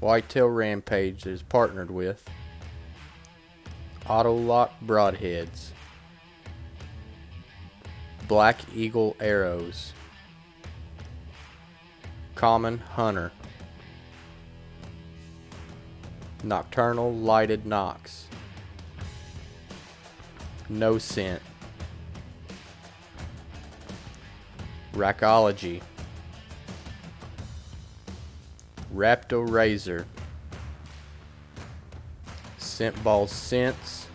Whitetail Rampage is partnered with Auto Lock Broadheads, Black Eagle Arrows, Common Hunter, Nocturnal Lighted Nocks, No Scent, Rackology, Raptor Razor, Scent Ball Scents,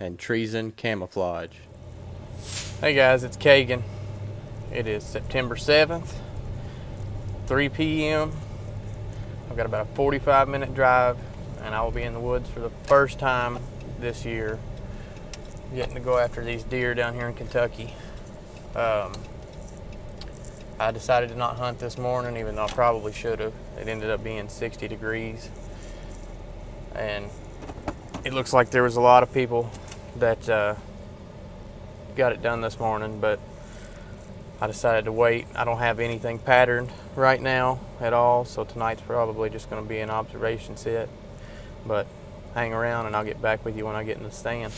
and Treason Camouflage. Hey guys, it's Kagan. It is September 7th, 3 p.m. I've got about a 45-minute drive, and I will be in the woods for the first time this year, getting to go after these deer down here in Kentucky. I decided to not hunt this morning, even though I probably should have. It ended up being 60 degrees, and it looks like there was a lot of people that got it done this morning, but I decided to wait. I don't have anything patterned right now at all, so tonight's probably just going to be an observation set, but hang around and I'll get back with you when I get in the stand.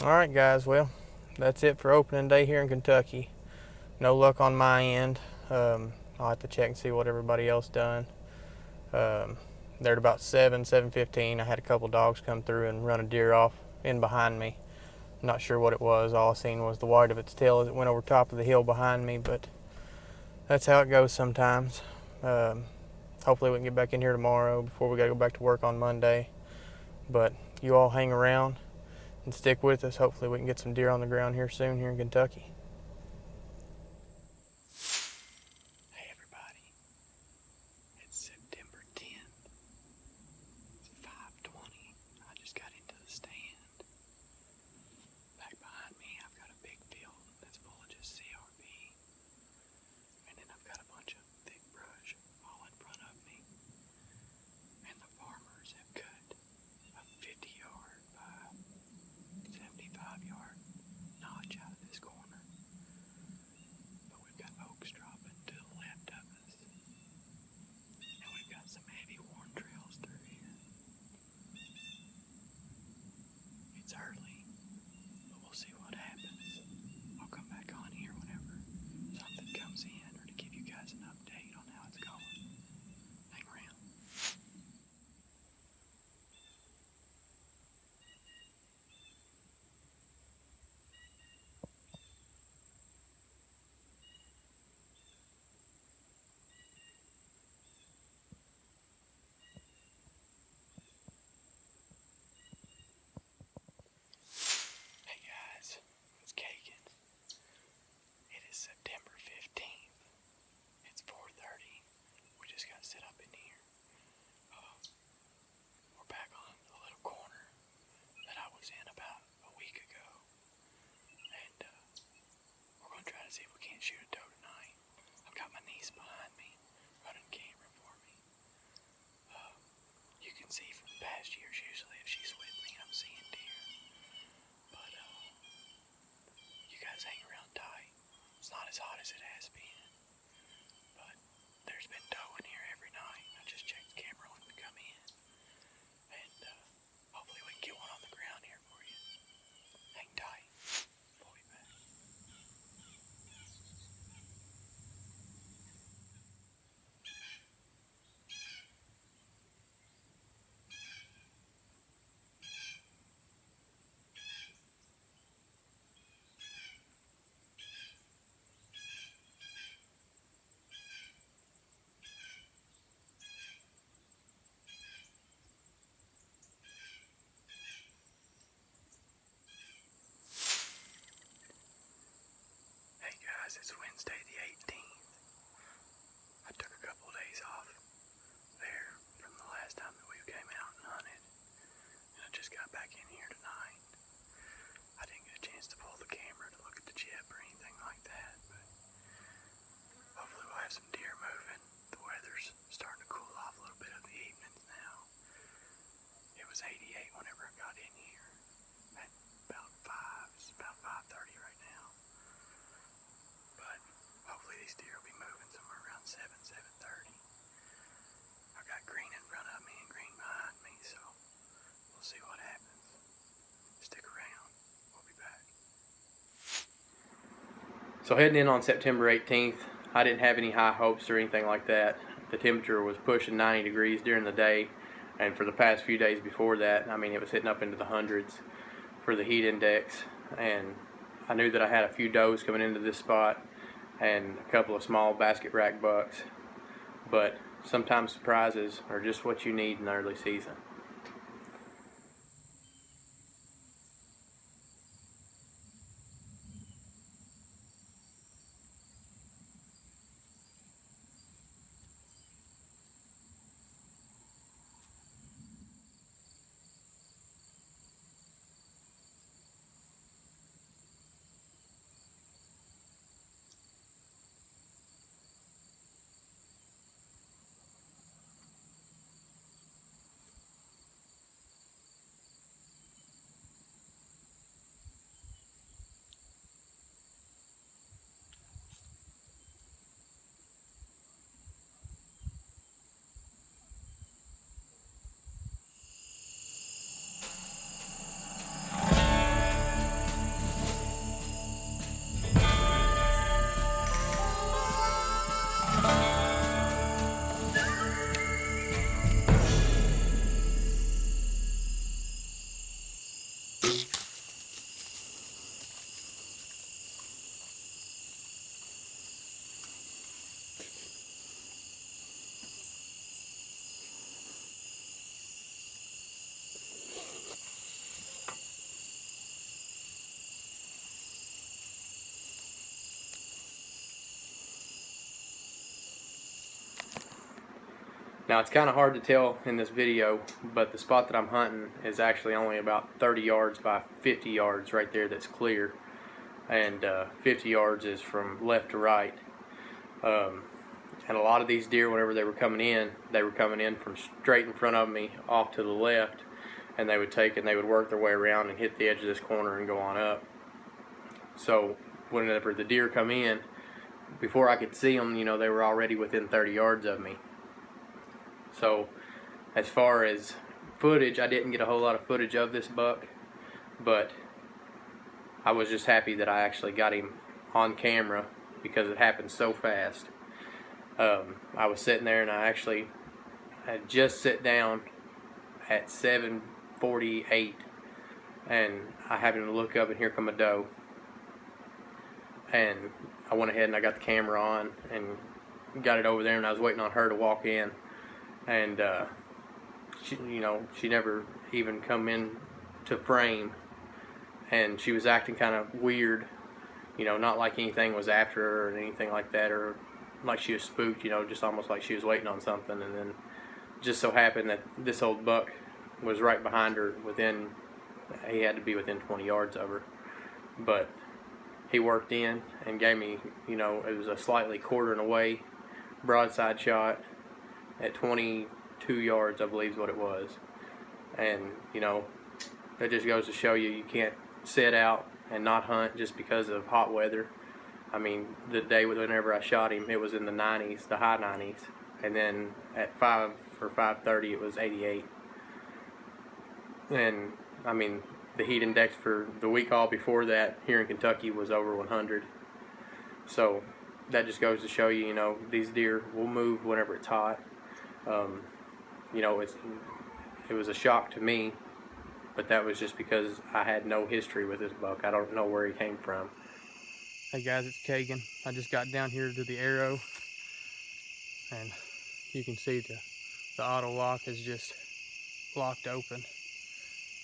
Alright guys, well, that's it for opening day here in Kentucky. No luck on my end. I'll have to check and see what everybody else done. There at about 7:15, I had a couple dogs come through and run a deer off in behind me. Not sure what it was. All I seen was the white of its tail as it went over top of the hill behind me, but that's how it goes sometimes. Hopefully we can get back in here tomorrow before we gotta go back to work on Monday. But you all hang around and stick with us. Hopefully we can get some deer on the ground here soon here in Kentucky. Hey everybody, it's September 10th. It's 5:20. I just got into the stand. Back behind me I've got a big field that's full of just CRP. And then I've got a bunch of thick brush all in front of me. And the farmers have cut a 50-yard by 75-yard notch out of this corner. But we've got oaks dropping to the left of us. And we've got some heavy worn trails through here. It's early, but we'll see what happens. I'll come back on here whenever something comes in, or to give you guys an update on how it's going. Hang around. Hey guys, it's Kagan. It is September 15th. It's 4:30. We just got set up in here. We're back on the little corner that I was in about a week ago. And we're going to try to see if we can't shoot a doe tonight. I've got my niece behind me running camera for me. You can see from past years, usually if she's with me, I'm seeing deer. But you guys hang around tight. It's not as hot as it has been, but there's been doe in here every night. I just checked the camera when we come in, and hopefully we can get one on the ground here for you. Hang tight. We'll be back. Hey guys, it's Wednesday the 18th. I took a couple of days off there from the last time that we came out and hunted. And I just got back in here tonight. was 88 whenever I got in here. At about 5, it's about 5:30 right now. But hopefully these deer will be moving somewhere around 7:30. I got green in front of me and green behind me, so we'll see what happens. Stick around. We'll be back. So heading in on September 18th, I didn't have any high hopes or anything like that. The temperature was pushing 90 degrees during the day, and for the past few days before that, I mean, it was hitting up into the hundreds for the heat index, and I knew that I had a few does coming into this spot and a couple of small basket rack bucks, but sometimes surprises are just what you need in the early season. Now it's kind of hard to tell in this video, but the spot that I'm hunting is actually only about 30 yards by 50 yards right there that's clear, and 50 yards is from left to right. And a lot of these deer, whenever they were coming in from straight in front of me off to the left, and they would take and they would work their way around and hit the edge of this corner and go on up. So whenever the deer come in, before I could see them, you know, they were already within 30 yards of me. So as far as footage, I didn't get a whole lot of footage of this buck, but I was just happy that I actually got him on camera because it happened so fast. I was sitting there and I had just sat down at 7:48, and I happened to look up and here come a doe, and I went ahead and I got the camera on and got it over there, and I was waiting on her to walk in, and she never even come in to frame, and she was acting kind of weird, you know, not like anything was after her or anything like that, or like she was spooked, you know, just almost like she was waiting on something. And then just so happened that this old buck was right behind her, he had to be within 20 yards of her, but he worked in and gave me, you know, it was a slightly quartering away broadside shot at 22 yards, I believe is what it was. And you know, that just goes to show you can't sit out and not hunt just because of hot weather. I mean, the day whenever I shot him, it was in the 90s, the high 90s, and then at 5 or 5:30 it was 88. And I mean, the heat index for the week all before that here in Kentucky was over 100. So that just goes to show you, you know, these deer will move whenever it's hot. You know, it was a shock to me, but that was just because I had no history with this buck. I don't know where he came from. Hey guys, it's Kagan. I just got down here to the arrow, and you can see the auto lock is just locked open.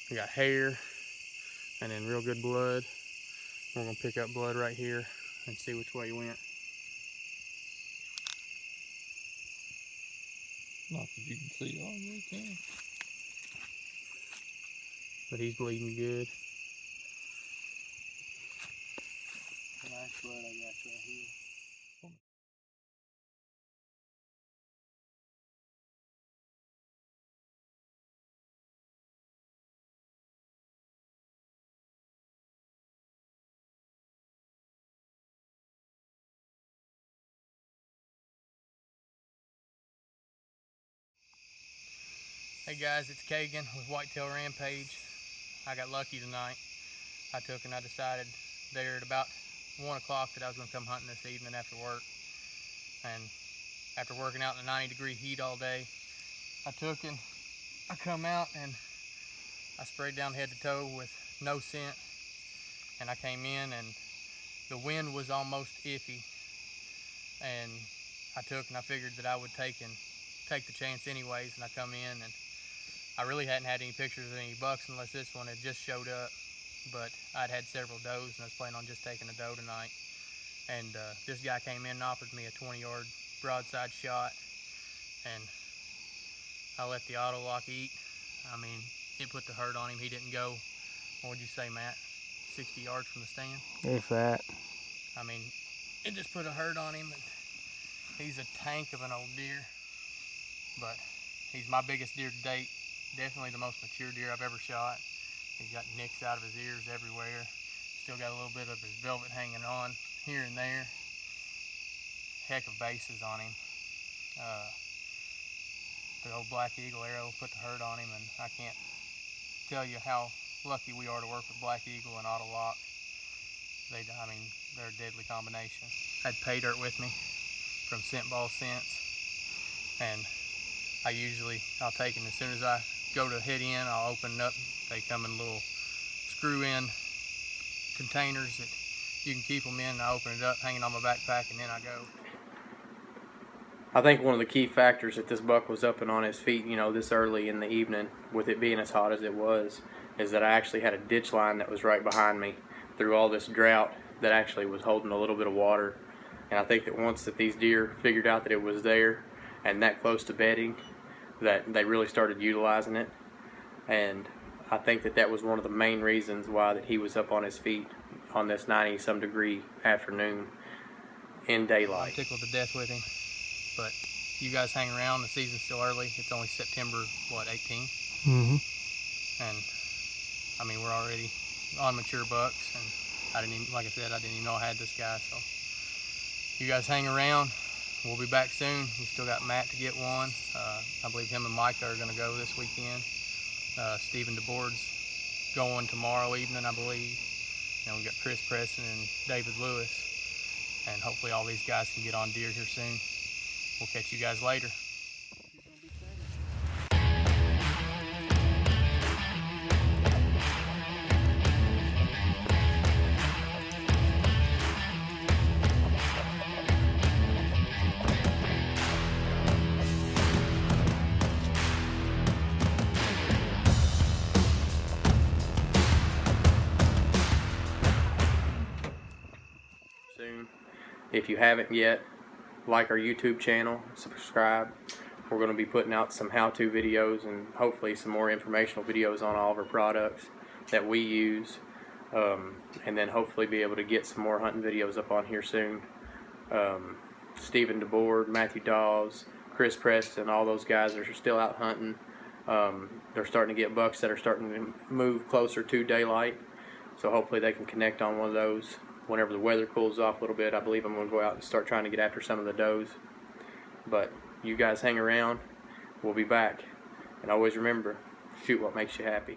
We got hair and then real good blood. We're gonna pick up blood right here and see which way he went. Not that you can see, oh you can. But he's bleeding good. Nice blood I got right here. Hey guys, it's Kagan with Whitetail Rampage. I got lucky tonight. I decided there at about 1 o'clock that I was going to come hunting this evening after work. And after working out in the 90-degree heat all day, I come out and I sprayed down head to toe with no scent. And I came in and the wind was almost iffy. And I figured that I would take the chance anyways, and I come in and I really hadn't had any pictures of any bucks unless this one had just showed up, but I'd had several does and I was planning on just taking a doe tonight. And this guy came in and offered me a 20-yard broadside shot, and I let the auto lock eat. I mean, it put the hurt on him. He didn't go, what would you say, Matt, 60 yards from the stand? If that. I mean, it just put a hurt on him. And he's a tank of an old deer, but he's my biggest deer to date. Definitely the most mature deer I've ever shot. He's got nicks out of his ears everywhere. Still got a little bit of his velvet hanging on here and there. Heck of bases on him. The old Black Eagle arrow put the hurt on him, and I can't tell you how lucky we are to work with Black Eagle and Auto Lock. They're a deadly combination. I had pay dirt with me from Scent Ball Scents, and I'll take them as soon as I go to head in. I'll open it up. They come in little screw-in containers that you can keep them in. And I open it up, hanging on my backpack, and then I go. I think one of the key factors that this buck was up and on his feet, this early in the evening, with it being as hot as it was, is that I actually had a ditch line that was right behind me through all this drought that actually was holding a little bit of water. And I think that once that these deer figured out that it was there and that close to bedding, that they really started utilizing it. And I think that that was one of the main reasons why that he was up on his feet on this 90-some degree afternoon in daylight. I'm tickled to death with him, but you guys hang around. The season's still early. It's only September 18th. And I mean, we're already on mature bucks, and like I said, I didn't even know I had this guy. So you guys hang around. We'll be back soon. We still got Matt to get one. I believe him and Micah are going to go this weekend. Stephen DeBoard's going tomorrow evening, I believe. And we've got Chris Preston and David Lewis. And hopefully all these guys can get on deer here soon. We'll catch you guys later. Soon. If you haven't yet, like our YouTube channel, subscribe. We're going to be putting out some how-to videos and hopefully some more informational videos on all of our products that we use, and then hopefully be able to get some more hunting videos up on here soon. Stephen DeBoard, Matthew Dawes, Chris Preston, all those guys are still out hunting. They're starting to get bucks that are starting to move closer to daylight, so hopefully they can connect on one of those whenever the weather cools off a little bit. I believe I'm going to go out and start trying to get after some of the does. But you guys hang around. We'll be back. And always remember, shoot what makes you happy.